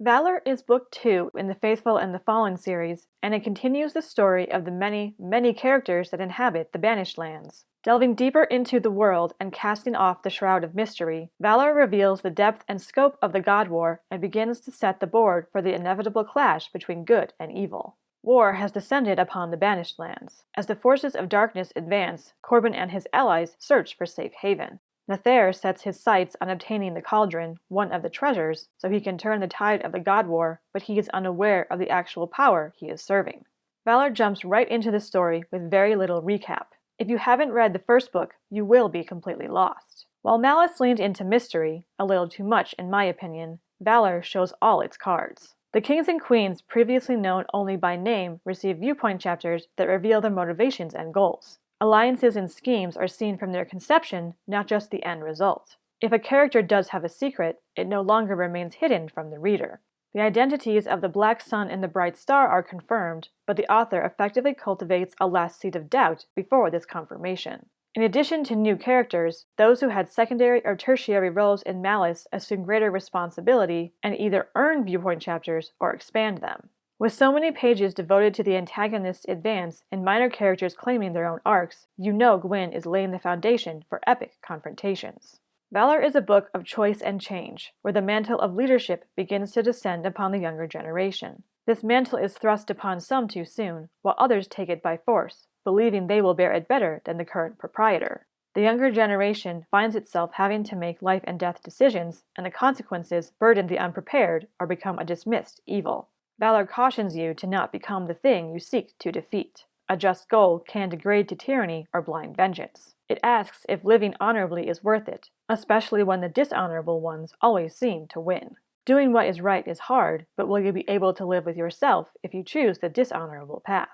Valor is book 2 in the Faithful and the Fallen series, and it continues the story of the many, many characters that inhabit the Banished Lands. Delving deeper into the world and casting off the shroud of mystery, Valor reveals the depth and scope of the God War and begins to set the board for the inevitable clash between good and evil. War has descended upon the Banished Lands. As the forces of darkness advance, Corbin and his allies search for safe haven. Nathair sets his sights on obtaining the cauldron, one of the treasures, so he can turn the tide of the God War, but he is unaware of the actual power he is serving. Valor jumps right into the story with very little recap. If you haven't read the first book, you will be completely lost. While Malice leaned into mystery, a little too much in my opinion, Valor shows all its cards. The kings and queens previously known only by name receive viewpoint chapters that reveal their motivations and goals. Alliances and schemes are seen from their conception, not just the end result. If a character does have a secret, it no longer remains hidden from the reader. The identities of the Black Sun and the Bright Star are confirmed, but the author effectively cultivates a last seed of doubt before this confirmation. In addition to new characters, those who had secondary or tertiary roles in Malice assume greater responsibility and either earn viewpoint chapters or expand them. With so many pages devoted to the antagonist's advance and minor characters claiming their own arcs, you know Gwynne is laying the foundation for epic confrontations. Valor is a book of choice and change, where the mantle of leadership begins to descend upon the younger generation. This mantle is thrust upon some too soon, while others take it by force, believing they will bear it better than the current proprietor. The younger generation finds itself having to make life and death decisions, and the consequences burden the unprepared or become a dismissed evil. Valor cautions you to not become the thing you seek to defeat. A just goal can degrade to tyranny or blind vengeance. It asks if living honorably is worth it, especially when the dishonorable ones always seem to win. Doing what is right is hard, but will you be able to live with yourself if you choose the dishonorable path?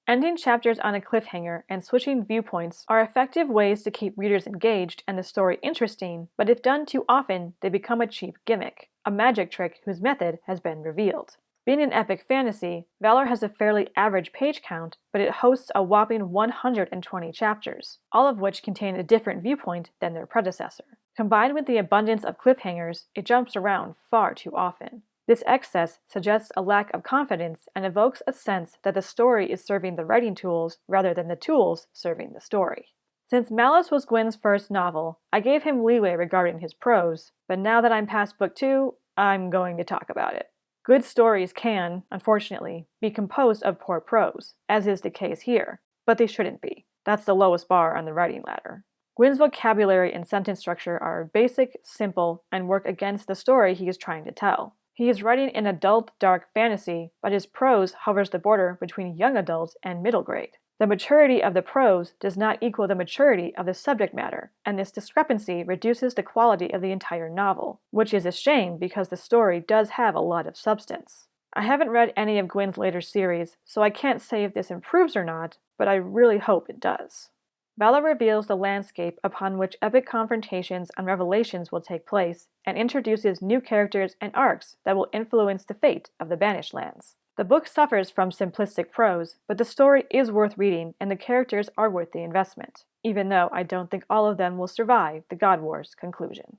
Ending chapters on a cliffhanger and switching viewpoints are effective ways to keep readers engaged and the story interesting, but if done too often, they become a cheap gimmick, a magic trick whose method has been revealed. Being an epic fantasy, Valor has a fairly average page count, but it hosts a whopping 120 chapters, all of which contain a different viewpoint than their predecessor. Combined with the abundance of cliffhangers, it jumps around far too often. This excess suggests a lack of confidence and evokes a sense that the story is serving the writing tools rather than the tools serving the story. Since Malice was Gwynne's first novel, I gave him leeway regarding his prose, but now that I'm past book 2, I'm going to talk about it. Good stories can, unfortunately, be composed of poor prose, as is the case here, but they shouldn't be. That's the lowest bar on the writing ladder. Gwynne's vocabulary and sentence structure are basic, simple, and work against the story he is trying to tell. He is writing an adult dark fantasy, but his prose hovers the border between young adult and middle grade. The maturity of the prose does not equal the maturity of the subject matter, and this discrepancy reduces the quality of the entire novel, which is a shame because the story does have a lot of substance. I haven't read any of Gwynne's later series, so I can't say if this improves or not, but I really hope it does. Valor reveals the landscape upon which epic confrontations and revelations will take place, and introduces new characters and arcs that will influence the fate of the Banished Lands. The book suffers from simplistic prose, but the story is worth reading and the characters are worth the investment, even though I don't think all of them will survive the God War's conclusion.